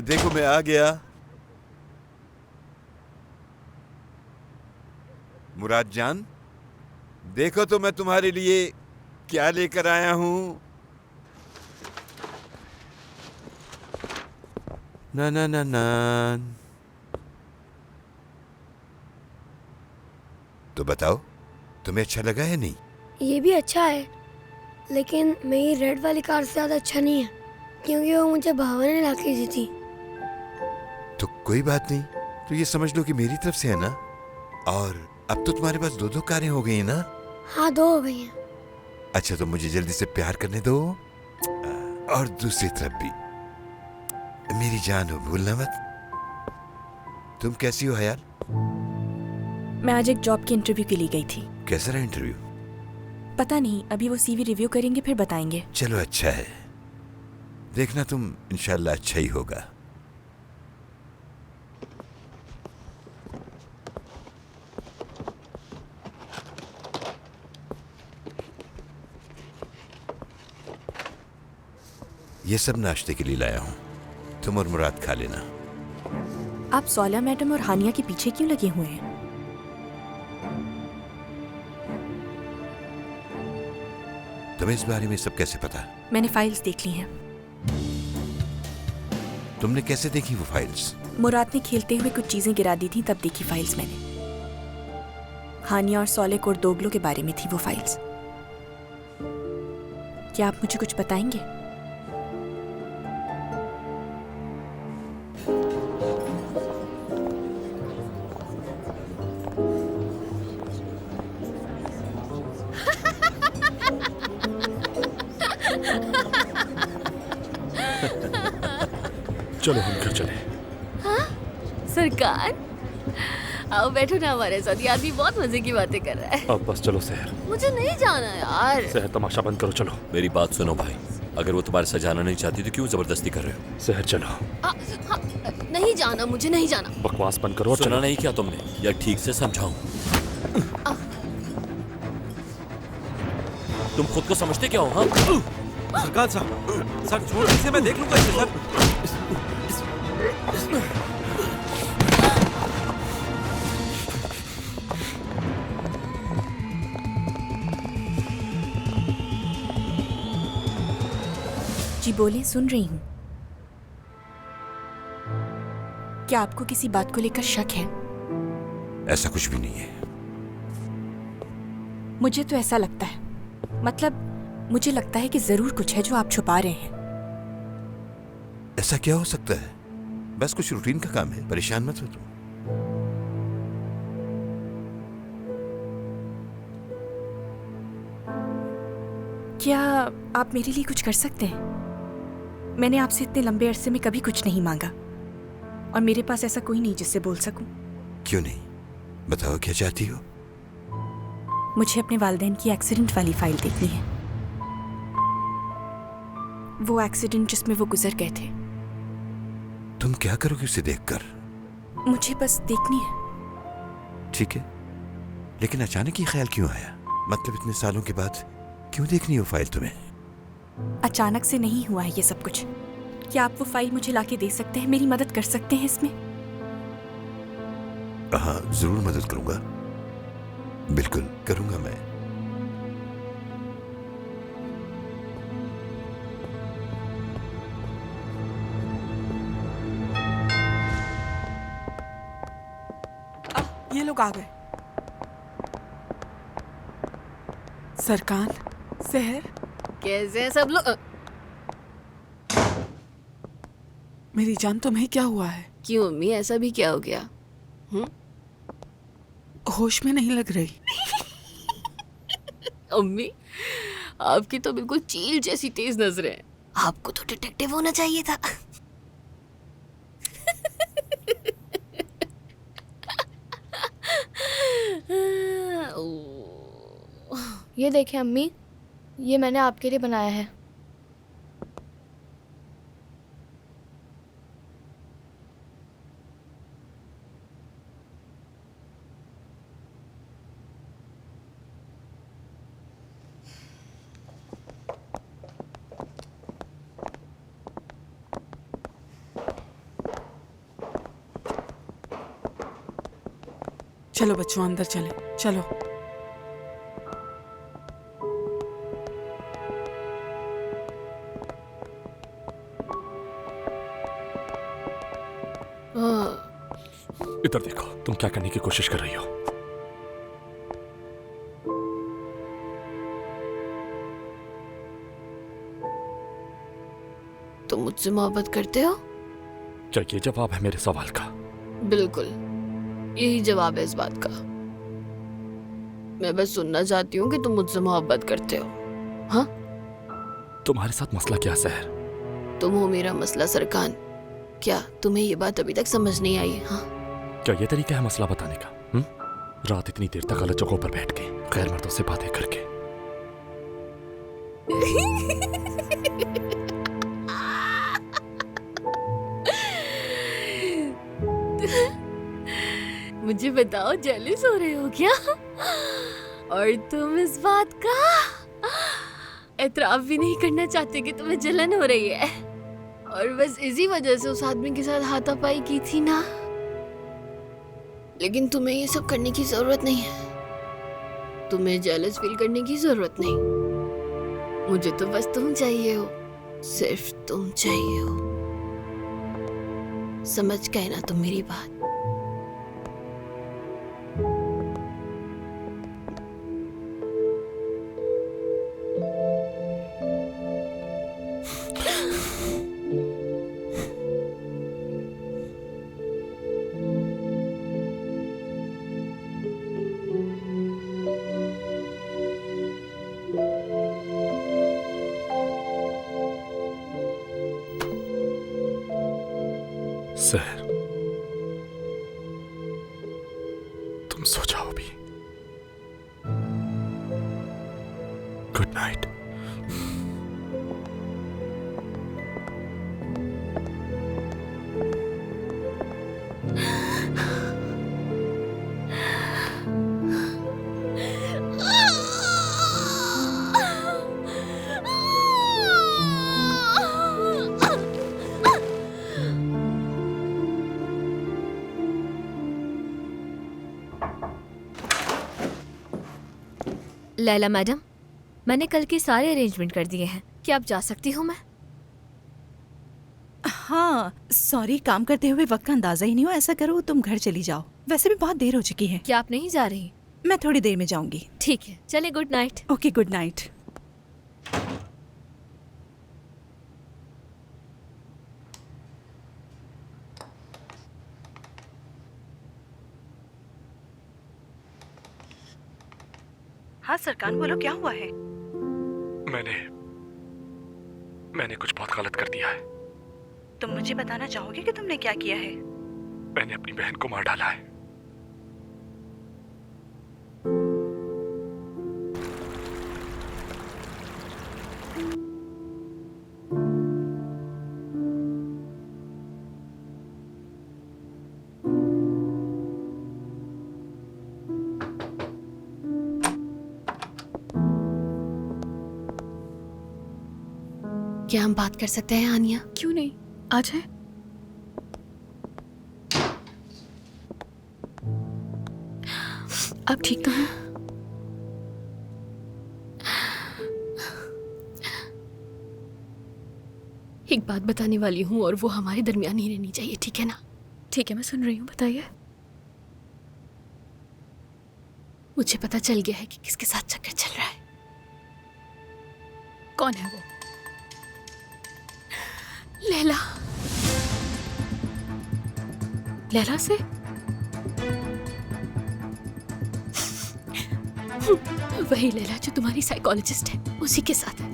देखो मैं आ गया। मुराद जान, देखो तो मैं तुम्हारे लिए क्या लेकर आया हूं। ना ना ना ना। तो बताओ, तुम्हें अच्छा लगा है नहीं? ये भी अच्छा है, लेकिन मेरी रेड वाली कार से ज्यादा अच्छा नहीं है, क्योंकि वो मुझे भावा ने ला के दी थी। तो कोई बात नहीं, तो ये समझ लो कि मेरी तरफ से है ना। और अब तो तुम्हारे पास दो दो कारें हो गई है ना? हाँ, 2 हो गई हैं। अच्छा, तो मुझे जल्दी से प्यार करने दो। और दूसरी तरफ भी मेरी जान हो, भूलना मत। तुम कैसी हो हयाल? मैं आज एक जॉब के इंटरव्यू के लिए गई थी। कैसा रहा इंटरव्यू? पता नहीं, अभी वो सीवी रिव्यू करेंगे फिर बताएंगे। चलो अच्छा है, देखना तुम इंशाल्लाह अच्छा ही होगा। ये सब नाश्ते के लिए लाया हूं, तुम और मुराद खा लेना। आप सौला मैडम और हानिया के पीछे क्यों लगे हुए हैं? तुम्हें इस बारे में सब कैसे पता? मैंने फाइल्स देख ली हैं। तुमने कैसे देखी वो फाइल्स? मुराद ने खेलते हुए कुछ चीजें गिरा दी थी, तब देखी फाइल्स मैंने। हानिया और सौले कोर्दोगलो के बारे में थी वो फाइल्स। क्या आप मुझे कुछ बताएंगे? चलो हम घर चले। हाँ? सरकार, आओ बैठो ना हमारे साथ। ये आदमी बहुत मजे की बातें कर रहा है। अब बस चलो शहर। मुझे नहीं जाना यार। शहर तमाशा बंद करो, चलो। मेरी बात सुनो भाई, अगर वो तुम्हारे साथ जाना नहीं चाहती तो क्यों जबरदस्ती कर रहे हो? शहर चलो। हाँ, नहीं जाना, मुझे नहीं जाना। बकवास बंद करो और सुना चलो। नहीं क्या तुमने? या ठीक से समझाऊं? तुम खुद को समझते क्या हो? हाँ, सरकार साहब, सर छोड़ दीजिए, मैं देख लूंगा इसे सर। जी बोले, सुन रही हूँ। क्या आपको किसी बात को लेकर शक है? ऐसा कुछ भी नहीं है। मुझे तो ऐसा लगता है। मतलब मुझे लगता है कि जरूर कुछ है जो आप छुपा रहे हैं। ऐसा क्या हो सकता है? बस कुछ रूटीन का काम है, परेशान मत हो तुम। क्या आप मेरे लिए कुछ कर सकते हैं? मैंने आपसे इतने लंबे अरसे में कभी कुछ नहीं मांगा, और मेरे पास ऐसा कोई नहीं जिससे बोल सकूं। क्यों नहीं, बताओ क्या चाहती हो? मुझे अपने वालिदैन की एक्सीडेंट वाली फाइल देखनी है। वो एक्सीडेंट जिसमें वो गुजर गए थे। तुम क्या करोगे उसे देखकर? मुझे बस देखनी है। ठीक है, लेकिन अचानक ये ख्याल क्यों आया? मतलब इतने सालों के बाद क्यों देखनी हो फाइल तुम्हें? अचानक से नहीं हुआ है ये सब कुछ। क्या आप वो फाइल मुझे लाके दे सकते हैं? मेरी मदद कर सकते हैं इसमें? हाँ, जरूर मदद करूंगा, बिल्कुल करूंगा मैं। ये लोग आ गए। सरकार, शहर, कैसे हैं सब लोग? मेरी जान, तुम्हें क्या हुआ है? क्यों अम्मी, ऐसा भी क्या हो गया? होश में नहीं लग रही। अम्मी, आपकी तो बिल्कुल चील जैसी तेज नजरें हैं। आपको तो डिटेक्टिव होना चाहिए था। ये देखें अम्मी, ये मैंने आपके लिए बनाया है। चलो बच्चों अंदर चले, चलो। इधर देखो, तुम क्या करने की कोशिश कर रही हो? तुम मुझसे मोहब्बत करते हो? क्या ये जवाब है मेरे सवाल का? बिल्कुल, यही जवाब है इस बात का। मैं बस सुनना चाहती हूँ कि तुम मुझसे मोहब्बत करते हो। हाँ? तुम्हारे साथ मसला क्या सहर? तुम हो मेरा मसला सरकान। क्या तुम्हें ये बात अभी तक समझ नहीं आई है? हाँ? क्या ये तरीका है मसला बताने का? रात इतनी देर तक अलग जगहों पर बैठ के गैर मर्दों से बातें करके। मुझे बताओ, जेलिस हो रहे हो क्या? और तुम इस बात का एतराफ भी नहीं करना चाहते कि तुम्हें जलन हो रही है, और बस इसी वजह से उस आदमी के साथ हाथापाई की थी ना? लेकिन तुम्हें ये सब करने की जरूरत नहीं है। तुम्हें जेलस फील करने की जरूरत नहीं। मुझे तो बस तुम चाहिए हो, सिर्फ तुम चाहिए हो। समझ गए ना तुम मेरी बात? सहर, तुम सो जाओ भी। Good night. लैला मैडम, मैंने कल के सारे अरेंजमेंट कर दिए हैं। क्या आप जा सकती हूँ मैं? हाँ सॉरी, काम करते हुए वक्त का अंदाजा ही नहीं हो। ऐसा करो तुम घर चली जाओ, वैसे भी बहुत देर हो चुकी है। क्या आप नहीं जा रही? मैं थोड़ी देर में जाऊंगी। ठीक है, चले, good night. Okay, good night. हाँ सरकान, बोलो क्या हुआ है? मैंने कुछ बहुत गलत कर दिया है। तुम मुझे बताना चाहोगे कि तुमने क्या किया है? मैंने अपनी बहन को मार डाला है। क्या हम बात कर सकते हैं आनिया? क्यों नहीं, आ जाए। आप ठीक तो हैं? एक बात बताने वाली हूँ और वो हमारे दरमियान ही रहनी चाहिए, ठीक है ना? ठीक है, मैं सुन रही हूँ, बताइए। मुझे पता चल गया है कि किसके साथ चक्कर चल रहा है। कौन है वो? लैला। लैला से? वही लैला जो तुम्हारी साइकोलॉजिस्ट है, उसी के साथ है।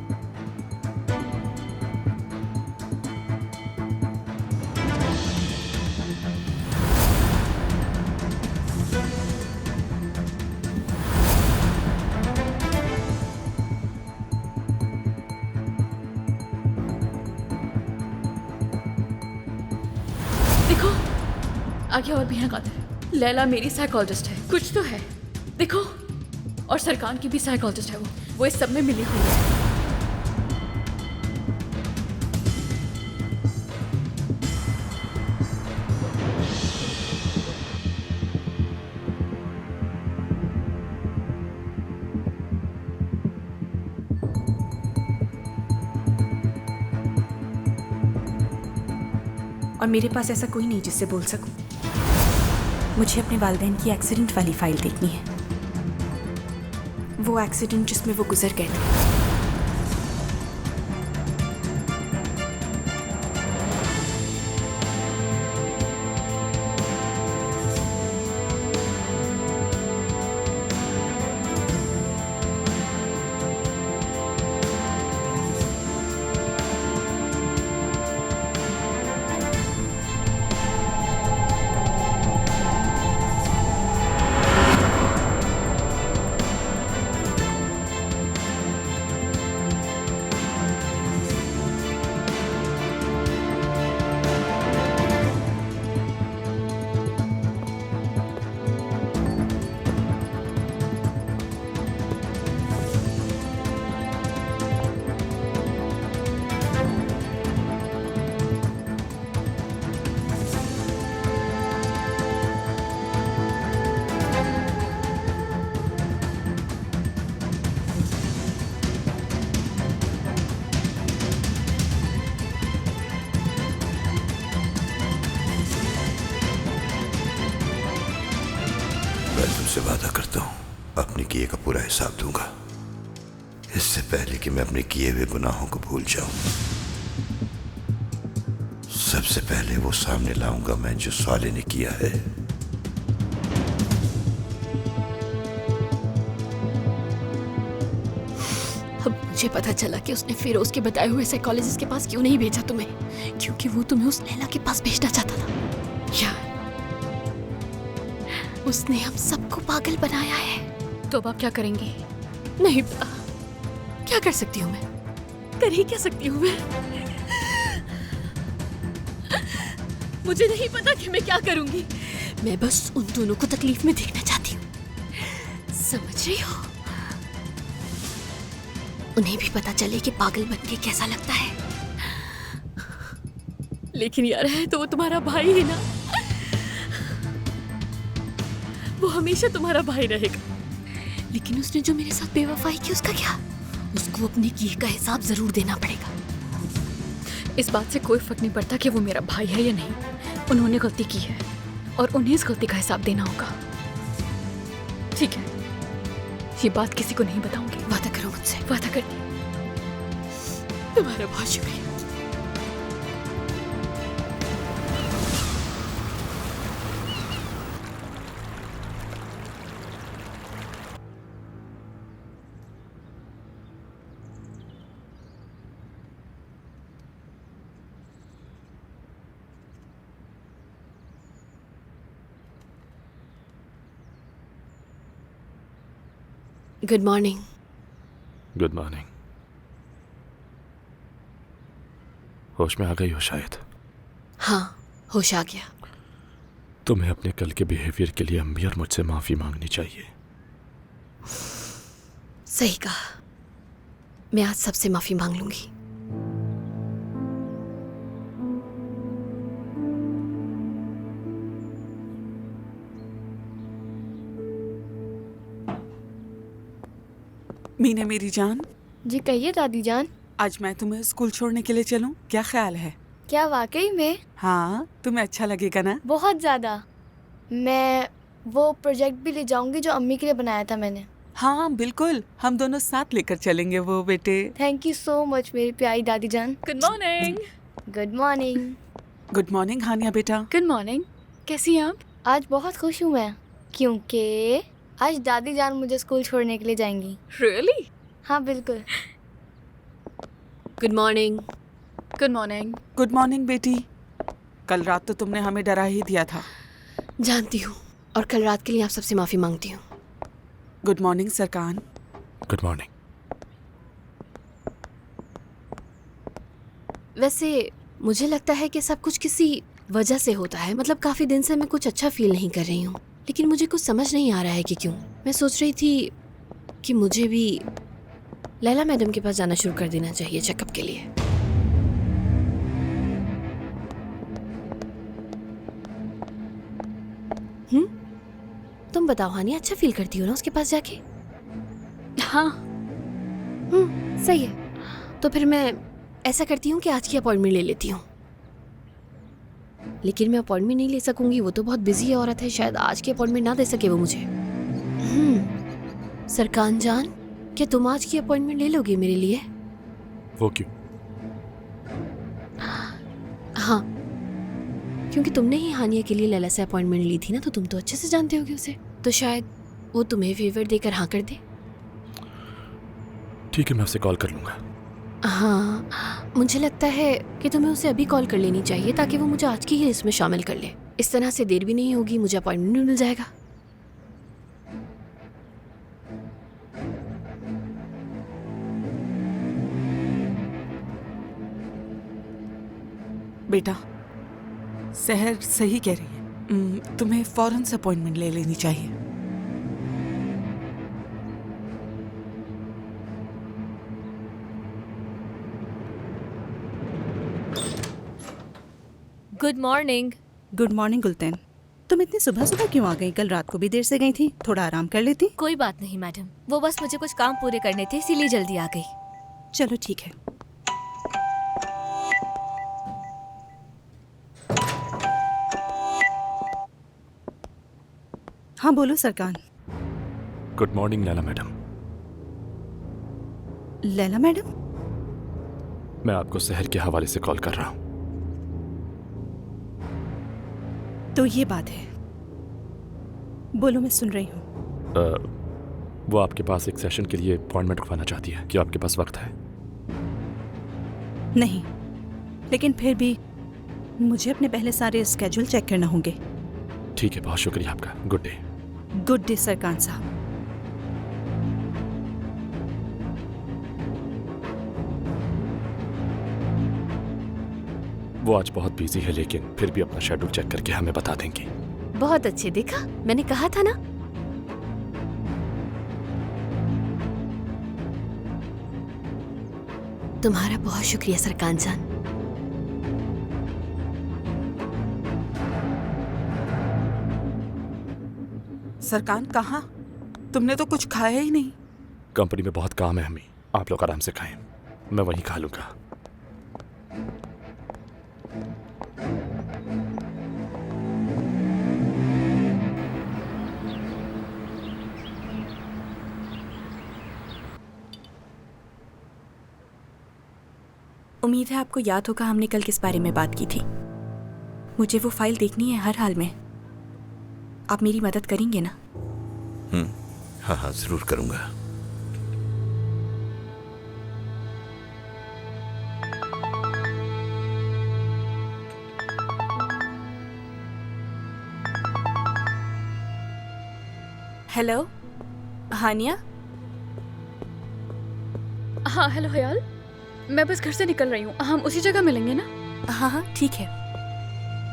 देखो, आगे और भी हैं कातिल। लैला मेरी साइकोलॉजिस्ट है, कुछ तो है। देखो, और सरकान की भी साइकोलॉजिस्ट है। वो इस सब में मिली हुई है। और मेरे पास ऐसा कोई नहीं जिससे बोल सकूं। मुझे अपने वालिदैन की एक्सीडेंट वाली फाइल देखनी है, वो एक्सीडेंट जिसमें वो गुजर गए थे। मैं तुमसे वादा करता हूं, अपने किए का पूरा हिसाब दूंगा, इससे पहले कि मैं अपने किए हुए गुनाहों को भूल जाऊं। सबसे पहले वो सामने लाऊंगा मैं जो साले ने किया है। अब मुझे पता चला कि उसने फिरोज के बताए हुए साइकोलॉजिस्ट के पास क्यों नहीं भेजा तुम्हें, क्योंकि वो तुम्हें उस लैला के पास भेजना चाहता था। यार, उसने हम सबको पागल बनाया है। तो अब आप क्या करेंगी? नहीं पता क्या कर सकती हूँ मैं, कर ही क्या सकती हूँ मैं। मुझे नहीं पता कि मैं क्या करूंगी। मैं बस उन दोनों को तकलीफ में देखना चाहती हूँ, समझ रही हो? उन्हें भी पता चले कि पागल बन के कैसा लगता है। लेकिन यार, है तो वो तुम्हारा भाई ही ना, वो हमेशा तुम्हारा भाई रहेगा। लेकिन उसने जो मेरे साथ बेवफाई की, उसका क्या? उसको अपने किए का हिसाब जरूर देना पड़ेगा। इस बात से कोई फर्क नहीं पड़ता कि वो मेरा भाई है या नहीं। उन्होंने गलती की है और उन्हें इस गलती का हिसाब देना होगा। ठीक है, ये बात किसी को नहीं बताऊंगी। वादा करो मुझसे। वादा करती हूँ। तुम्हारा बहुत शुक्रिया। Good morning. Good morning. होश में आ गई हो शायद। हाँ, होश आ गया। तुम्हें अपने कल के बिहेवियर के लिए अम्मी और मुझसे माफी मांगनी चाहिए। सही कहा, मैं आज सबसे माफी मांग लूंगी। मीना मेरी जान, जी कहिए दादी जान। आज मैं तुम्हें स्कूल छोड़ने के लिए चलूं, क्या ख्याल है? क्या वाकई में? हाँ, तुम्हें अच्छा लगेगा ना? बहुत ज़्यादा। मैं वो प्रोजेक्ट भी ले जाऊंगी जो अम्मी के लिए बनाया था मैंने। हाँ बिल्कुल, हम दोनों साथ लेकर चलेंगे वो बेटे। थैंक यू सो मच मेरी प्यारी दादी जान। Good morning. Good morning. Good morning Haniya बेटा। Good morning. कैसी हैं आप? आज बहुत खुश हूँ मैं, क्योंकि आज दादी जान मुझे स्कूल छोड़ने के लिए जाएंगी। रियली? हाँ बिल्कुल। Good morning. Good morning. Good morning बेटी। कल रात तो तुमने हमें डरा ही दिया था। जानती हूँ, और कल रात के लिए आप सबसे माफी मांगती हूँ। Good morning Serkan. Good morning. वैसे मुझे लगता है कि सब कुछ किसी वजह से होता है। मतलब काफी दिन से मैं कुछ अच्छा फील नहीं कर रही हूँ, लेकिन मुझे कुछ समझ नहीं आ रहा है कि क्यों। मैं सोच रही थी कि मुझे भी लैला मैडम के पास जाना शुरू कर देना चाहिए चेकअप के लिए। तुम बताओ हानिया, अच्छा फील करती हो ना उसके पास जाके? हाँ। सही है। तो फिर मैं ऐसा करती हूँ कि आज की अपॉइंटमेंट ले लेती हूँ। लेकिन मैं अपॉइंटमेंट नहीं ले सकूंगी, वो तो बहुत बिजी औरत है, शायद आज की अपॉइंटमेंट ना दे सके वो मुझे। सरकान जान, क्या तुम आज की अपॉइंटमेंट ले लोगे मेरे लिए? वो क्यों? हाँ, क्योंकि तुमने ही हानिया के लिए लैला से अपॉइंटमेंट ली थी ना, तो तुम तो अच्छे से जानते होगे उसे, तो शायद वो तुम्हें फेवर देकर हाँ कर दे। ठीक है, मैं उसे कॉल कर लूंगा। हाँ, मुझे लगता है कि तुम्हें उसे अभी कॉल कर लेनी चाहिए ताकि वो मुझे आज की ही लिस्ट में शामिल कर ले। इस तरह से देर भी नहीं होगी, मुझे अपॉइंटमेंट भी मिल जाएगा। बेटा, सहर सही कह रही है, तुम्हें फौरन से अपॉइंटमेंट ले लेनी चाहिए। Good morning. Good morning Gulten. तुम इतनी सुबह सुबह क्यों आ गई? कल रात को भी देर से गई थी, थोड़ा आराम कर लेती। कोई बात नहीं मैडम, वो बस मुझे कुछ काम पूरे करने थे इसीलिए जल्दी आ गई। चलो ठीक है। हाँ बोलो Serkan. Good morning Leyla madam. Leyla madam? मैं आपको सहर के हवाले से कॉल कर रहा हूँ। तो ये बात है, बोलो, मैं सुन रही हूँ। वो आपके पास एक सेशन के लिए अपॉइंटमेंट रखवाना चाहती है। क्या आपके पास वक्त है? नहीं, लेकिन फिर भी मुझे अपने पहले सारे स्केड्यूल चेक करना होंगे। ठीक है, बहुत शुक्रिया आपका। Good day. गुड डे सरकान साहब। वो आज बहुत बिजी है, लेकिन फिर भी अपना शेड्यूल चेक करके हमें बता देंगी। बहुत अच्छे, देखा मैंने कहा था ना। तुम्हारा बहुत शुक्रिया सरकान जान। सरकान कहाँ? तुमने तो कुछ खाया ही नहीं। कंपनी में बहुत काम है हमें, आप लोग आराम से खाएं, मैं वहीं खा लूंगा। उम्मीद है आपको याद होगा हमने कल किस बारे में बात की थी। मुझे वो फाइल देखनी है हर हाल में। आप मेरी मदद करेंगे ना? हाँ हाँ जरूर करूंगा। हेलो हानिया। हाँ हेलो हयाल, मैं बस घर से निकल रही हूँ, हम उसी जगह मिलेंगे ना? हाँ हाँ ठीक है।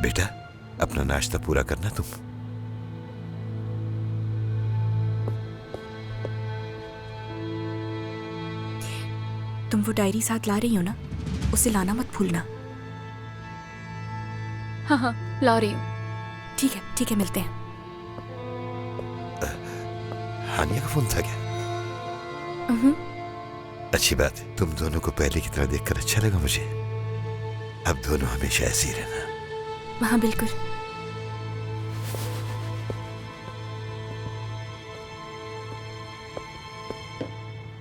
बेटा अपना नाश्ता पूरा करना तुम। तुम वो डायरी साथ ला रही हो ना, उसे लाना मत भूलना। हाँ हाँ ला रही हूँ। ठीक है मिलते हैं। हानिया का फोन था क्या? अच्छी बात है, तुम दोनों को पहले की तरह देखकर अच्छा लगा मुझे। अब दोनों हमेशा ऐसे ही रहना। हाँ बिल्कुल।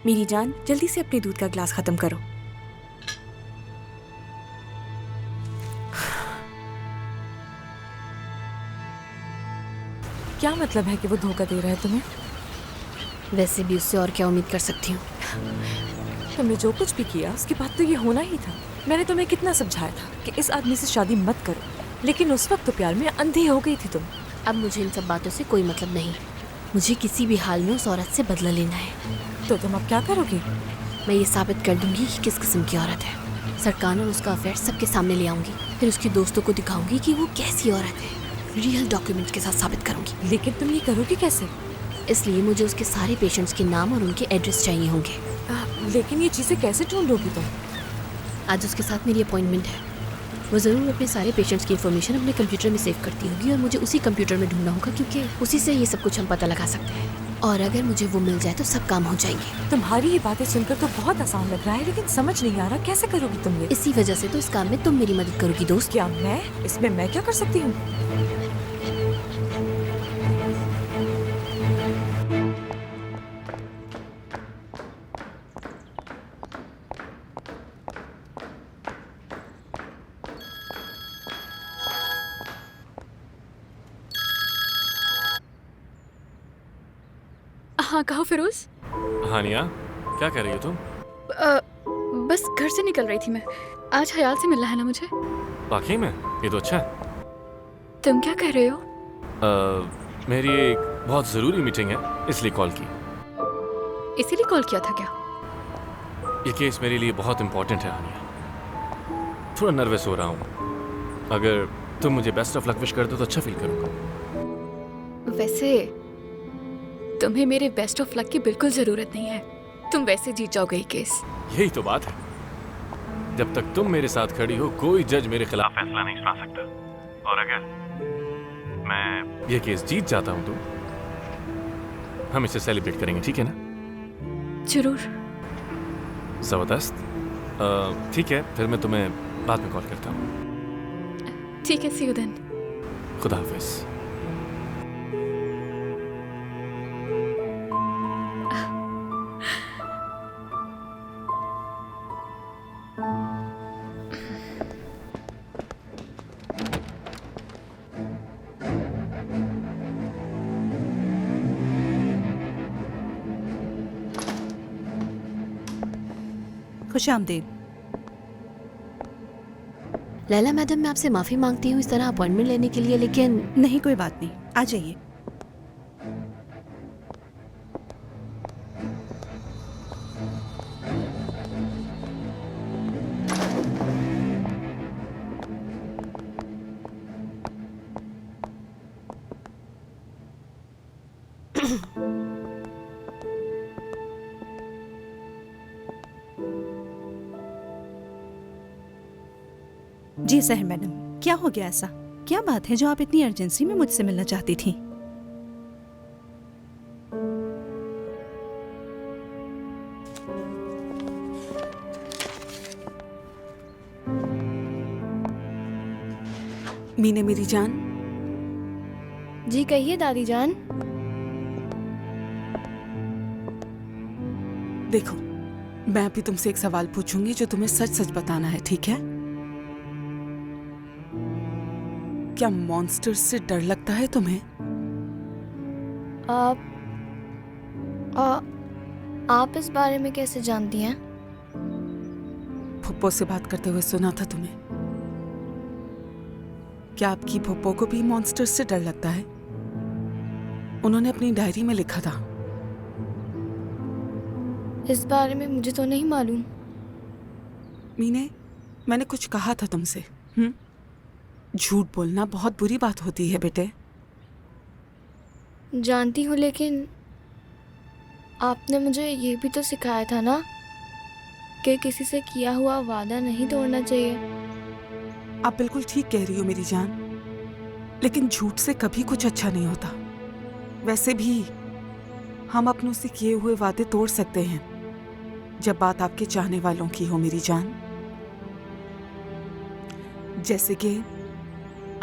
मेरी जान, जल्दी से अपने दूध का ग्लास खत्म करो। क्या मतलब है कि वो धोखा दे रहा है तुम्हें? वैसे भी उससे और क्या उम्मीद कर सकती हूँ। तुमने जो कुछ भी किया उसके बाद तो ये होना ही था। मैंने तुम्हें कितना समझाया था कि इस आदमी से शादी मत करो, लेकिन उस वक्त तो प्यार में अंधी हो गई थी तुम। अब मुझे इन सब बातों से कोई मतलब नहीं। मुझे किसी भी हाल में उस औरत से बदला लेना है। तो तुम अब क्या करोगी? मैं ये साबित कर दूंगी कि किस किस्म की औरत है। सरकान और उसका अफेयर सबके सामने ले आऊंगी, फिर उसके दोस्तों को दिखाऊंगी कि वो कैसी औरत है। रियल डॉक्यूमेंट्स के साथ साबित करूंगी। लेकिन तुम ये करोगी कैसे? इसलिए मुझे उसके सारे पेशेंट्स के नाम और उनके एड्रेस चाहिए होंगे। लेकिन ये चीज़ें कैसे ढूंढोगी तुम? आज उसके साथ मेरी अपॉइंटमेंट है। वो ज़रूर अपने सारे पेशेंट्स की इन्फॉर्मेशन अपने कंप्यूटर में सेव करती होगी और मुझे उसी कंप्यूटर में ढूंढना होगा, क्योंकि उसी से ये सब कुछ हम पता लगा सकते हैं। और अगर मुझे वो मिल जाए तो सब काम हो जाएंगे। तुम्हारी ये बातें सुनकर तो बहुत आसान लग रहा है, लेकिन समझ नहीं आ रहा कैसे करोगी तुम ये। इसी वजह से तो इस काम में तुम मेरी मदद करोगी दोस्त। क्या मैं? इसमें मैं क्या कर सकती हूँ? हाँ कहो फिरोज। हानिया, क्या कह रही हो तुम? बस घर से निकल रही थी मैं। आज हयाल से मिलना है ना मुझे। वाकई में? ये तो अच्छा है। तुम क्या कह रहे हो? मेरी एक बहुत ज़रूरी मीटिंग है, इसलिए कॉल की। इसीलिए कॉल किया था क्या? ये केस मेरे लिए बहुत इम्पोर्टेंट है हानिया। थोड़ा नर्वस हो रहा हूँ। अगर तुम मुझे बेस्ट ऑफ लक विश कर दो तो अच्छा फील करूँगा। वैसे तुम्हें मेरे बेस्ट ऑफ लक की बिल्कुल जरूरत नहीं है। तुम वैसे जीत जाओगे ये केस। यही तो बात है। जब तक तुम मेरे साथ खड़ी हो, कोई जज मेरे खिलाफ फैसला नहीं सुना सकता। और अगर मैं ये केस जीत जाता हूं तो हम इसे सेलिब्रेट करेंगे, ठीक है ना? जरूर। जबरदस्त। ठीक है, फिर मैं तुम्हें बाद में कॉल करता हूँ। ठीक है, सी यू देन। खुदा हाफिज। खुश आमदीद। लैला मैडम, मैं आपसे माफी मांगती हूँ इस तरह अपॉइंटमेंट लेने के लिए, लेकिन नहीं, कोई बात नहीं, आ जाइए। जी सहर मैडम, क्या हो गया ऐसा? क्या बात है जो आप इतनी अर्जेंसी में मुझसे मिलना चाहती थी? मीने मेरी जान। जी कहिए दादी जान। देखो, मैं अभी तुमसे एक सवाल पूछूंगी जो तुम्हें सच सच बताना है, ठीक है? क्या मॉन्स्टर से डर लगता है तुम्हें? आप इस बारे में कैसे जानती हैं? फुप्पो से बात करते हुए सुना था तुम्हें। क्या आपकी फुप्पो को भी मॉन्स्टर से डर लगता है? उन्होंने अपनी डायरी में लिखा था। इस बारे में मुझे तो नहीं मालूम। मीने, मैंने कुछ कहा था तुमसे। झूठ बोलना बहुत बुरी बात होती है बेटे। जानती हूँ, लेकिन आपने मुझे ये भी तो सिखाया था ना कि किसी से किया हुआ वादा नहीं तोड़ना चाहिए। आप बिल्कुल ठीक कह रही हो मेरी जान, लेकिन झूठ से कभी कुछ अच्छा नहीं होता। वैसे भी हम अपनों से किए हुए वादे तोड़ सकते हैं जब बात आपके चाहने वालों की हो मेरी जान। जैसे कि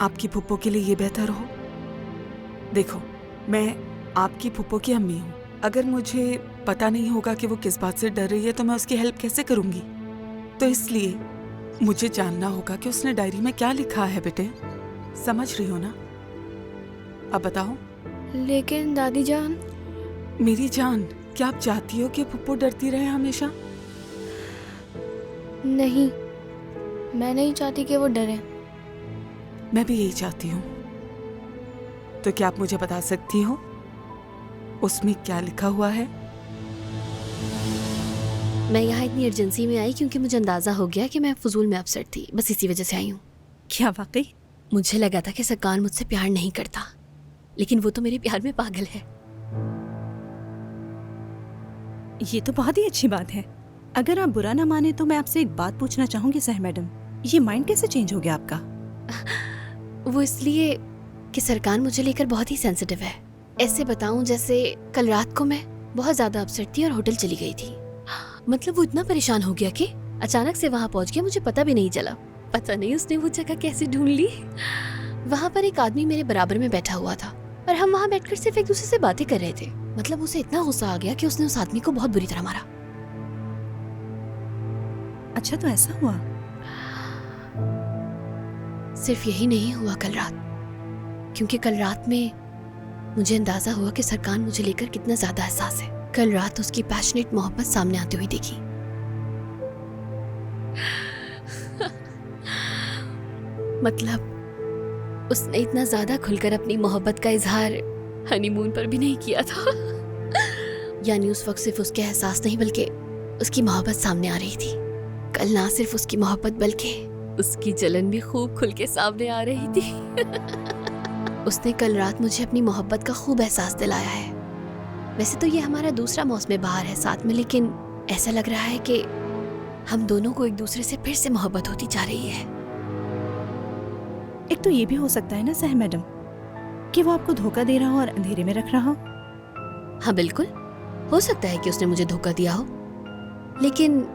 आपकी फुप्पो के लिए ये बेहतर हो। देखो, मैं आपकी फुप्पो की अम्मी हूँ। अगर मुझे पता नहीं होगा कि वो किस बात से डर रही है तो मैं उसकी हेल्प कैसे करूँगी? तो इसलिए मुझे जानना होगा कि उसने डायरी में क्या लिखा है बेटे। समझ रही हो ना? अब बताओ। लेकिन दादी जान। मेरी जान, क्या आप चाहती हो कि फुप्पो डरती रहे हमेशा? नहीं, मैं नहीं चाहती कि वो डरे। मैं भी यही चाहती हूँ। तो क्या आप मुझे बता सकती हो उसमें क्या लिखा हुआ है? मैं यहाँ इतनी अर्जेंसी में आई क्योंकि मुझे अंदाजा हो गया कि मैं फजूल में अपसेट थी, बस इसी वजह से आई हूँ। क्या वाकई? मुझे लगा था कि सरकार मुझसे प्यार नहीं करता, लेकिन वो तो मेरे प्यार में पागल है। ये तो बहुत ही अच्छी बात है। अगर आप बुरा ना माने तो मैं आपसे एक बात पूछना चाहूंगी सहर मैडम, ये माइंड कैसे चेंज हो गया आपका? वो इसलिए कि सरकार मुझे लेकर बहुत ही सेंसिटिव है। ऐसे बताऊं जैसे कल रात को मैं बहुत ज्यादा अपसेट थी और होटल चली गई थी। मतलब वो इतना परेशान हो गया कि अचानक से वहां पहुंच गया, मुझे पता भी नहीं चला। पता नहीं उसने वो जगह कैसे ढूंढ ली। वहां पर एक आदमी मेरे बराबर में बैठा हुआ था और हम वहां बैठकर सिर्फ एक दूसरे से बातें कर रहे थे। मतलब उसे इतना गुस्सा आ गया कि उसने उस आदमी को बहुत बुरी तरह मारा। अच्छा, तो ऐसा हुआ? सिर्फ यही नहीं हुआ कल रात, क्योंकि कल रात में मुझे अंदाजा हुआ कि सरकार मुझे लेकर कितना ज्यादा एहसास है। कल रात उसकी पैशनेट मोहब्बत सामने आती हुई देखी। मतलब उसने इतना ज्यादा खुलकर अपनी मोहब्बत का इजहार हनीमून पर भी नहीं किया था। यानी उस वक्त सिर्फ उसके एहसास नहीं बल्कि उसकी मोहब्बत सामने आ रही थी। कल ना सिर्फ उसकी मोहब्बत बल्कि उसकी जलन भी खूब खुल के सामने आ रही थी। उसने कल रात मुझे अपनी मोहब्बत का खूब एहसास दिलाया है। वैसे तो ये हमारा दूसरा मौसम बहार है साथ में, लेकिन ऐसा लग रहा है कि हम दोनों को एक दूसरे से फिर से मोहब्बत होती जा रही है। एक तो ये भी हो सकता है ना सह मैडम, कि वो आपको धोखा दे रहा हो और अंधेरे में रख रहा हो। हाँ बिल्कुल, हो सकता है कि उसने मुझे धोखा दिया हो, लेकिन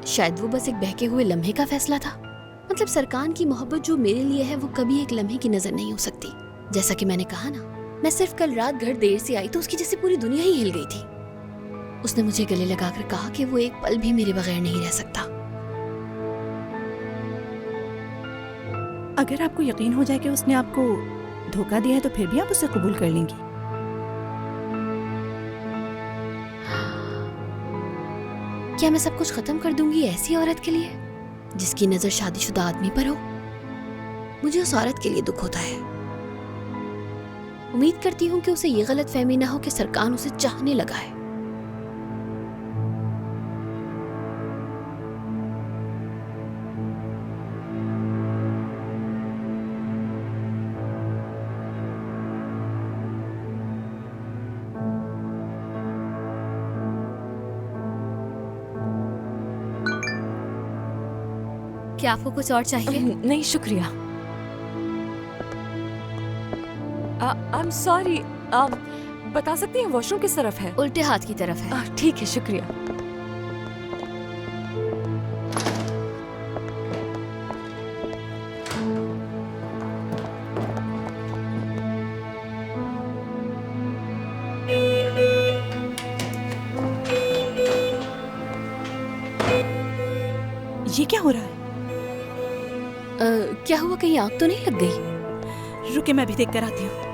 शायद वो बस एक बहके हुए लम्हे का फैसला था। मतलब सरकान की मोहब्बत जो मेरे लिए है वो कभी एक लम्हे की नजर नहीं हो सकती। जैसा कि मैंने कहा ना, मैं सिर्फ कल रात घर देर से आई तो उसकी जैसे पूरी दुनिया ही हिल गई थी। उसने मुझे गले लगाकर कहा कि वो एक पल भी मेरे बगैर नहीं रह सकता। अगर आपको यकीन हो जाए कि उसने आपको धोखा दिया है तो फिर भी आप उसे कबूल कर लेंगी? क्या मैं सब कुछ खत्म कर दूंगी ऐसी औरत के लिए जिसकी नजर शादीशुदा आदमी पर हो? मुझे उस औरत के लिए दुख होता है। उम्मीद करती हूँ कि उसे ये गलत फहमी ना हो कि सरकार उसे चाहने लगा है। क्या आपको कुछ और चाहिए? नहीं शुक्रिया। आई एम सॉरी, बता सकती हैं वॉशरूम किस तरफ है? उल्टे हाथ की तरफ है। ठीक है, शुक्रिया। ये क्या हो रहा है? क्या हुआ, कहीं आग तो नहीं लग गई? रुके, मैं भी देख कर आती हूँ।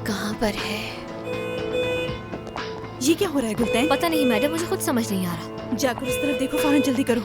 कहाँ पर है? ये क्या हो रहा है गुलतैन? पता नहीं मैडम, मुझे खुद समझ नहीं आ रहा। जाकर उस तरफ देखो, फौरन जल्दी करो।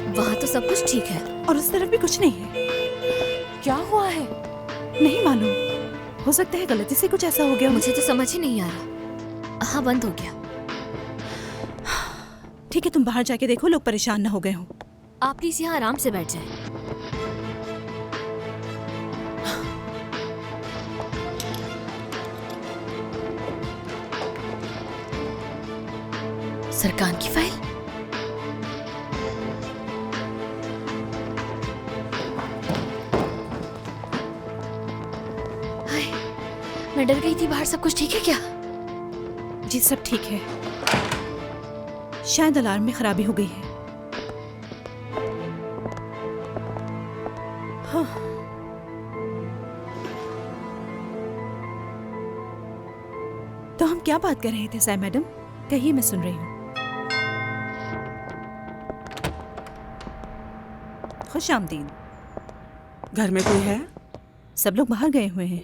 वहाँ तो सब कुछ ठीक है और उस तरफ भी कुछ नहीं है। क्या हुआ है? नहीं मालूम, हो सकता है गलती से कुछ ऐसा हो गया। मुझे तो समझ ही नहीं आ रहा। हाँ, बंद हो गया। ठीक है, तुम बाहर जाके देखो, लोग परेशान ना हो गए हों। आप प्लीज यहाँ आराम से बैठ जाएं। सरकार की फाइल। हाय, मैं डर गई थी। बाहर सब कुछ ठीक है क्या? जी सब ठीक है, शायद अलार्म में खराबी हो गई है। हाँ। तो हम क्या बात कर रहे थे साय मैडम? कहिए, मैं सुन रही हूँ। खुश आमदीद। घर में कोई है? सब लोग बाहर गए हुए हैं।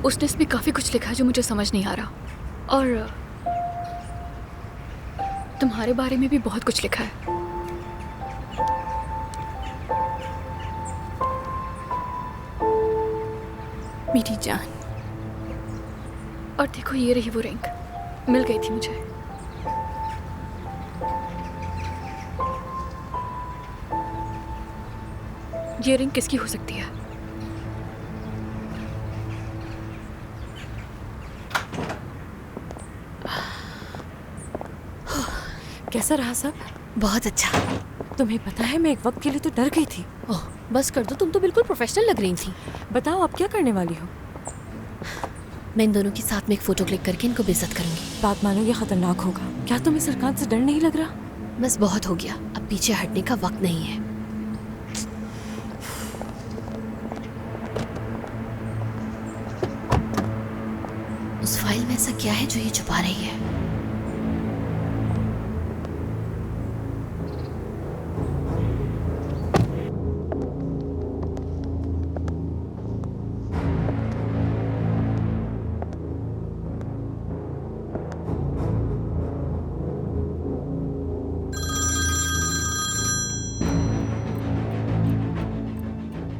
उसने इसमें काफी कुछ लिखा है जो मुझे समझ नहीं आ रहा, और तुम्हारे बारे में भी बहुत कुछ लिखा है। मेरी जान। और देखो, ये रही वो रिंग, मिल गई थी मुझे। ये रिंग किसकी हो सकती है? कैसा रहा सब? बहुत अच्छा। तुम्हें पता है, मैं एक वक्त के लिए तो डर गई थी। ओह, बस कर दो, तुम तो बिल्कुल प्रोफेशनल लग रही थी। बताओ आप क्या करने वाली हो? मैं इन दोनों के साथ में एक फोटो क्लिक करके इनको बेइज्जत करूंगी। बात मानो, ये खतरनाक होगा। क्या तुम्हें सरकार से डर नहीं लग रहा? बस बहुत हो गया, अब पीछे हटने का वक्त नहीं है। उस फाइल में ऐसा क्या है जो ये छुपा रही है?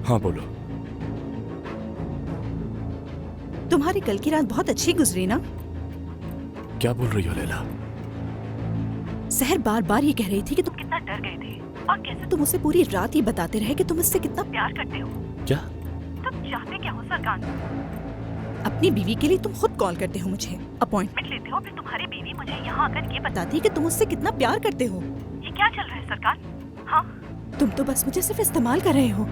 हाँ बोलो। तुम्हारी कल की रात बहुत अच्छी गुजरी ना? क्या बोल रही हो लैला? सहर बार बार ये कह रही थी कि तुम कितना डर गए थे और कैसे तुम उसे पूरी रात ही बताते रहे कि तुम उससे कितना प्यार करते हो। क्या? तुम चाहते क्या हो सरकार? अपनी बीवी के लिए तुम खुद कॉल करते हो, मुझे अपॉइंटमेंट लेते हो, फिर तुम्हारी बीवी मुझे यहाँ आकर ये बताती है कि तुम उससे कितना प्यार करते हो। ये क्या चल रहा है सरकार? हाँ, तुम तो बस मुझे सिर्फ इस्तेमाल कर रहे हो।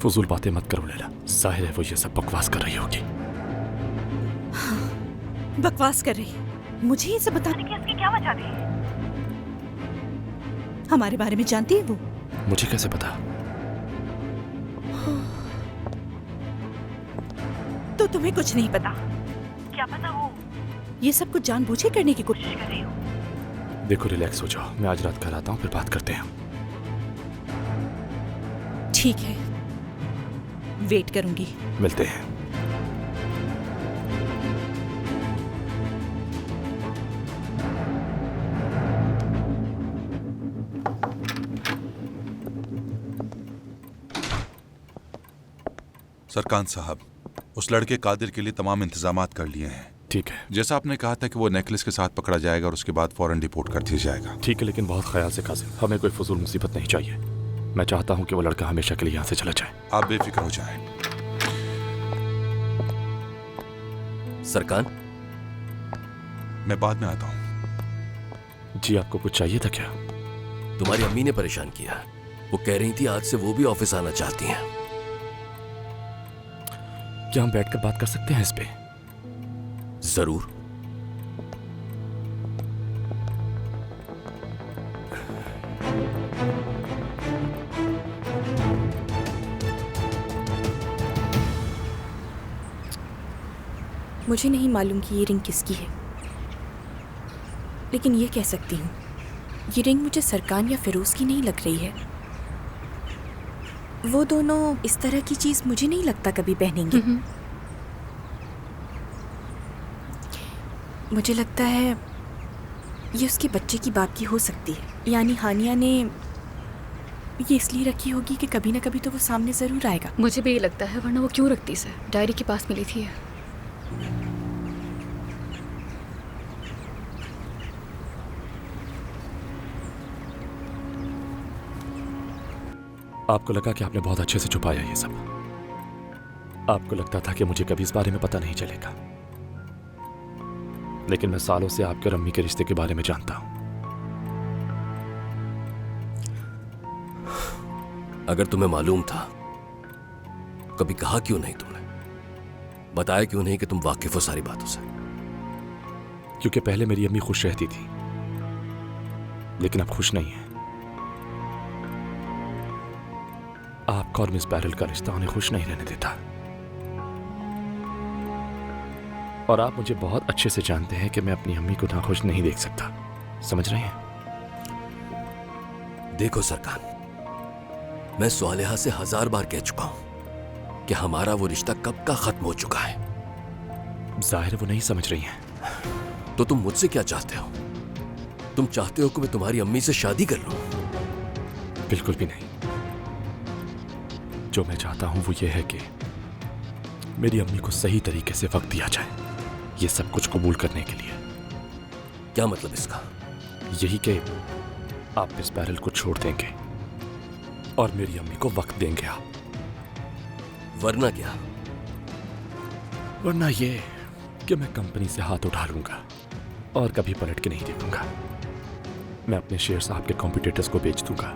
फजूल बातें मत करो लैला, जाहिर है वो ये सब बकवास कर रही होगी। हाँ, बकवास कर रही है। मुझे ये सब बताने की इसकी क्या वजह थी? हमारे बारे में जानती है वो? मुझे कैसे पता? तो तुम्हें कुछ नहीं पता? क्या पता वो ये सब कुछ जानबूझ के करने की कोशिश कर रही हो? देखो, रिलैक्स हो जाओ, मैं आज रात घर आता हूँ, फिर बात करते हैं। ठीक है, वेट करूंगी। मिलते हैं। सरकान साहब, उस लड़के कादिर के लिए तमाम इंतजामात कर लिए हैं। ठीक है। जैसा आपने कहा था कि वो नेकलेस के साथ पकड़ा जाएगा और उसके बाद फौरन डिपोर्ट कर दिया जाएगा। ठीक है, लेकिन बहुत ख्याल से कासिम, हमें कोई फजूल मुसीबत नहीं चाहिए। मैं चाहता हूँ कि वो लड़का हमेशा के लिए यहाँ से चला जाए। आप बेफिक्र हो जाएं। सरकान, मैं बाद में आता हूँ। जी, आपको कुछ चाहिए था क्या? तुम्हारी अम्मी ने परेशान किया। वो कह रही थी आज से वो भी ऑफिस आना चाहती हैं। क्या हम बैठकर बात कर सकते हैं इस पे? जरूर। मुझे नहीं मालूम कि ये रिंग किसकी है, लेकिन ये कह सकती हूँ, ये रिंग मुझे सरकान या फिरोज की नहीं लग रही है। वो दोनों इस तरह की चीज मुझे नहीं लगता कभी पहनेंगे। मुझे लगता है ये उसके बच्चे की बाप की हो सकती है, यानी हानिया ने ये इसलिए रखी होगी कि कभी ना कभी तो वो सामने ज़रूर आएगा। मुझे भी ये लगता है, वरना वो क्यों रखती इसे? डायरी के पास मिली थी। आपको लगा कि आपने बहुत अच्छे से छुपाया ये सब। आपको लगता था कि मुझे कभी इस बारे में पता नहीं चलेगा, लेकिन मैं सालों से आपके और अम्मी के रिश्ते के बारे में जानता हूं। अगर तुम्हें मालूम था, कभी कहा क्यों नहीं तुमने? बताया क्यों नहीं कि तुम वाकिफ हो सारी बातों से? क्योंकि पहले मेरी अम्मी खुश रहती थी, लेकिन अब खुश नहीं है। आपका और मिस बैरल का रिश्ता उन्हें खुश नहीं रहने देता। और आप मुझे बहुत अच्छे से जानते हैं कि मैं अपनी अम्मी को नाखुश नहीं देख सकता। समझ रहे हैं? देखो सरकार, मैं स्वालिहा से 1000 बार कह चुका हूं कि हमारा वो रिश्ता कब का खत्म हो चुका है। जाहिर वो नहीं समझ रही हैं। तो तुम मुझसे क्या चाहते हो? तुम चाहते हो कि मैं तुम्हारी अम्मी से शादी कर लूं? बिल्कुल भी नहीं। जो मैं चाहता हूं वो ये है कि मेरी अम्मी को सही तरीके से वक्त दिया जाए, ये सब कुछ कबूल करने के लिए। क्या मतलब इसका? यही कि आप मिस बैरल को छोड़ देंगे और मेरी अम्मी को वक्त देंगे आप। वरना क्या? वरना ये कि मैं कंपनी से हाथ उठा लूंगा और कभी पलट के नहीं देखूंगा। मैं अपने शेयर्स आपके कॉम्पिटिटर्स को बेच दूंगा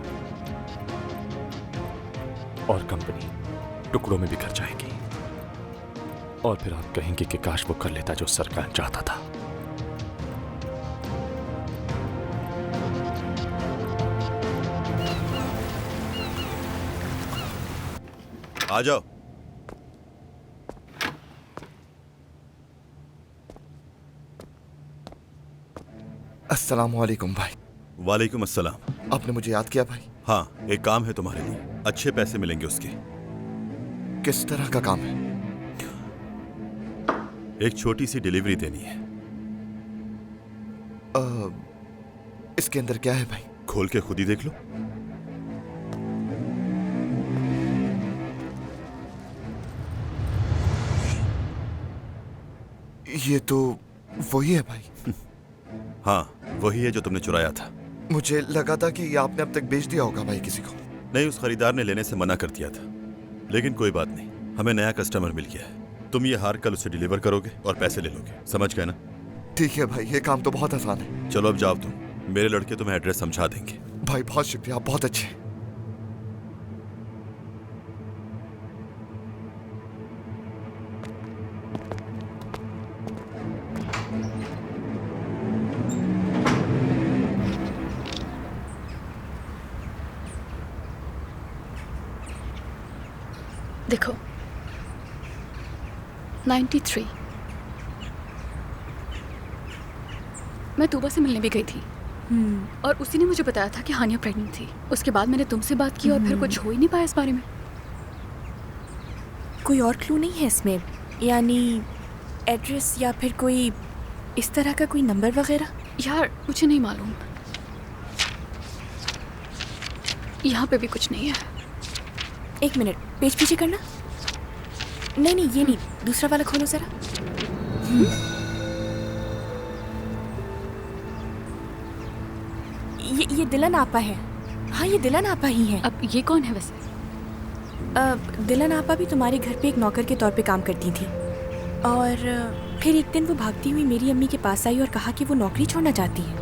और कंपनी टुकड़ों में बिखर जाएगी। और फिर आप कहेंगे कि काश वो कर लेता जो सरकार चाहता था। आ जाओ। अस्सलामुअलैकुम भाई। वालेकुम अस्सलाम। आपने मुझे याद किया भाई? हाँ, एक काम है तुम्हारे लिए, अच्छे पैसे मिलेंगे उसके। किस तरह का काम है? एक छोटी सी डिलीवरी देनी है। इसके अंदर क्या है भाई? खोल के खुद ही देख लो। ये तो वही है भाई। हाँ, वही है जो तुमने चुराया था। मुझे लगा था कि ये आपने अब तक बेच दिया होगा भाई किसी को। नहीं, उस खरीदार ने लेने से मना कर दिया था। लेकिन कोई बात नहीं, हमें नया कस्टमर मिल गया है। तुम ये हार कल उसे डिलीवर करोगे और पैसे ले लोगे। समझ गए ना? ठीक है भाई, ये काम तो बहुत आसान है। चलो अब जाओ तुम, मेरे लड़के तुम्हें एड्रेस समझा देंगे। भाई बहुत शुक्रिया, आप बहुत अच्छे हैं। देखो 93 मैं तूबा से मिलने भी गई थी और उसी ने मुझे बताया था कि हानिया प्रेग्नेंट थी। उसके बाद मैंने तुमसे बात की और फिर कुछ हो ही नहीं पाया इस बारे में। कोई और क्लू नहीं है इसमें? यानी एड्रेस या फिर कोई इस तरह का कोई नंबर वगैरह? यार मुझे नहीं मालूम, यहाँ पे भी कुछ नहीं है। एक मिनट, पेज पीछे करना। नहीं नहीं, ये नहीं, दूसरा वाला खोलो जरा। ये दिलन आपा है। हाँ, ये दिलन आपा ही है। अब ये कौन है वैसे? दिलन आपा भी तुम्हारे घर पे एक नौकर के तौर पे काम करती थी और फिर एक दिन वो भागती हुई मेरी अम्मी के पास आई और कहा कि वो नौकरी छोड़ना चाहती है।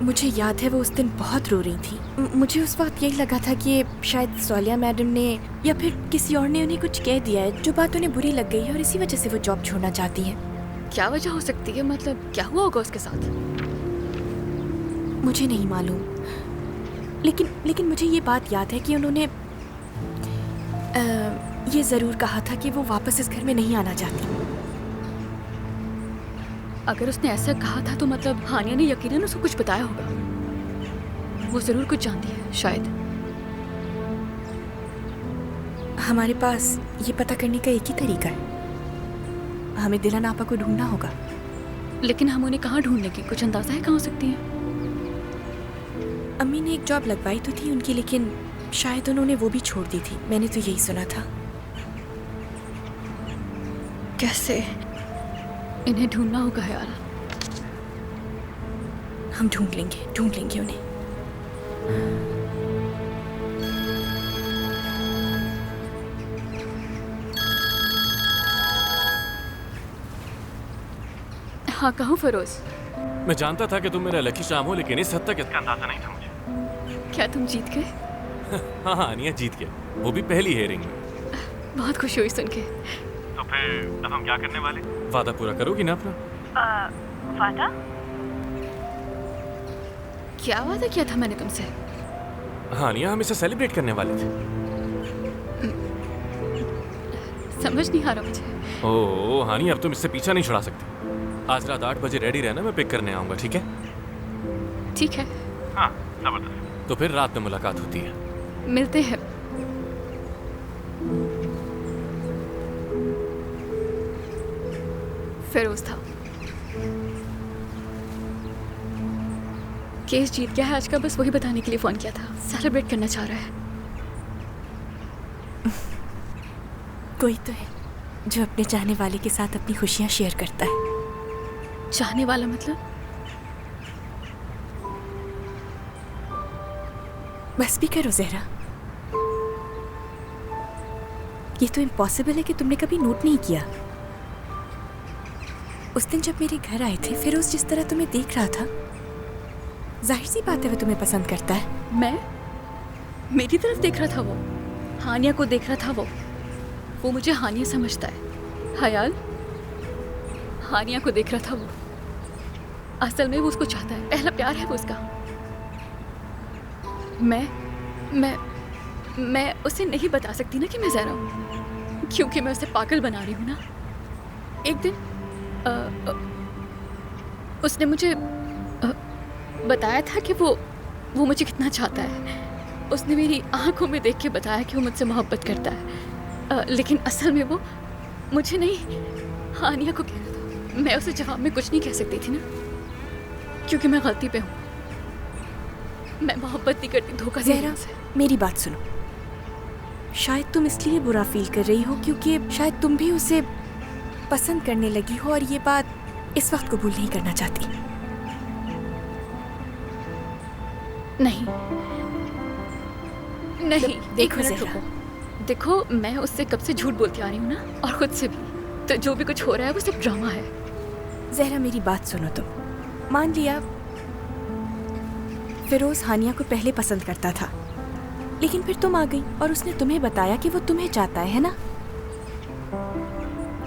मुझे याद है वो उस दिन बहुत रो रही थी। मुझे उस वक्त यही लगा था कि शायद सोलिया मैडम ने या फिर किसी और ने उन्हें कुछ कह दिया है जो बात उन्हें बुरी लग गई है और इसी वजह से वो जॉब छोड़ना चाहती है। क्या वजह हो सकती है? मतलब क्या हुआ होगा उसके साथ? मुझे नहीं मालूम, लेकिन मुझे ये बात याद है कि उन्होंने ये ज़रूर कहा था कि वो वापस इस घर में नहीं आना चाहती। अगर उसने ऐसा कहा था तो मतलब हानिया ने यकीनन उसको कुछ बताया होगा। वो जरूर कुछ जानती है शायद। हमारे पास ये पता करने का एक ही तरीका है, हमें दिलन आपा को ढूंढना होगा। लेकिन हम उन्हें कहाँ ढूंढने की कुछ अंदाजा है कहाँ हो सकती हैं? अम्मी ने एक जॉब लगवाई तो थी उनकी, लेकिन शायद उन्होंने वो भी छोड़ दी थी। मैंने तो यही सुना था। कैसे? इन्हें ढूंढना होगा यार। हम ढूंढ लेंगे उन्हें। हाँ कहूँ फिरोज? मैं जानता था कि तुम मेरा लकी शाम हो, लेकिन इस हद तक इसका अंदाजा नहीं था मुझे। क्या तुम जीत गए? हाँ हाँ अनिया, जीत गया, वो भी पहली हेयरिंग में। बहुत खुशी हुई सुन के। तो फिर अब हम क्या करने वाले? वादा पूरा करोगी ना अपना? वादा? क्या वादा किया था मैंने तुमसे? हाँ अनिया, हम इसे सेलिब्रेट करने वाले थे। समझ नहीं आ रहा मुझे। ओह हानी, अब तुम इससे पीछा नहीं छुड़ा सकती। आज रात 8 बजे रेडी रहना, मैं पिक करने आऊंगा, ठीक है? ठीक है। हाँ जबरदस्त। तो फिर रात में मुलाकात होती है। मिलते हैं। फिरोज था। केस जीत गया है आज का, बस वही बताने के लिए फोन किया था। सेलिब्रेट करना चाह रहा है। कोई तो है जो अपने चाहने वाले के साथ अपनी खुशियां शेयर करता है। चाहने वाला मतलब? बस भी करो ज़हरा, ये तो इम्पॉसिबल है कि तुमने कभी नोट नहीं किया। उस दिन जब मेरे घर आए थे, फिरोज जिस तरह तुम्हें देख रहा था, जाहिर सी बात है वो तुम्हें पसंद करता है। मैं? मेरी तरफ देख रहा था वो? हानिया को देख रहा था वो मुझे हानिया समझता है। हयाल, हानिया को देख रहा था वो। असल में वो उसको चाहता है, पहला प्यार है वो उसका। मैं उसे नहीं बता सकती ना कि मैं ज़हरा हूँ, क्योंकि मैं उसे पागल बना रही हूँ ना। एक दिन उसने मुझे बताया था कि वो मुझे कितना चाहता है। उसने मेरी आंखों में देख के बताया कि वो मुझसे मोहब्बत करता है, लेकिन असल में वो मुझे नहीं, हानिया को कह रहा था। मैं उसे जवाब में कुछ नहीं कह सकती थी ना, क्योंकि मैं गलती पे हूँ। मैं मोहब्बत नहीं करती, धोखा दे रही हूँ उसे। मेरी बात सुनो, शायद तुम इसलिए बुरा फील कर रही हो क्योंकि शायद तुम भी उसे पसंद करने लगी हो और ये बात इस वक्त कबूल नहीं करना चाहती। नहीं, देखो ज़हरा, देखो मैं उससे कब से झूठ बोलती आ रही हूँ ना, और खुद से भी। तो जो भी कुछ हो रहा है वो सब ड्रामा है। ज़हरा मेरी बात सुनो, तुम मान लिया फिरोज हानिया को पहले पसंद करता था, लेकिन फिर तुम आ गई और उसने तुम्हें बताया कि वो तुम्हें चाहता है ना,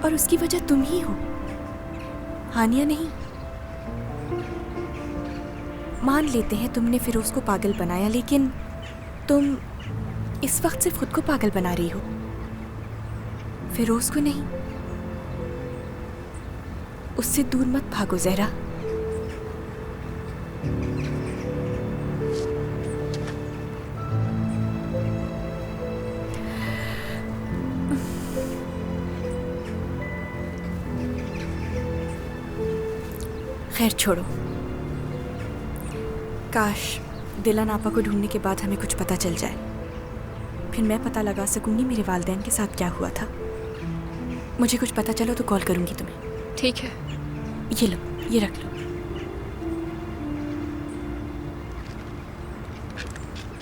और उसकी वजह तुम ही हो, हानिया नहीं। मान लेते हैं तुमने फिरोज को पागल बनाया, लेकिन तुम इस वक्त सिर्फ खुद को पागल बना रही हो, फिरोज को नहीं। उससे दूर मत भागो ज़हरा। खैर छोड़ो, काश दिलन आपा को ढूंढने के बाद हमें कुछ पता चल जाए, फिर मैं पता लगा सकूंगी मेरे वालिदैन के साथ क्या हुआ था। मुझे कुछ पता चलो तो कॉल करूंगी तुम्हें। ठीक है। ये लो, ये रख लो।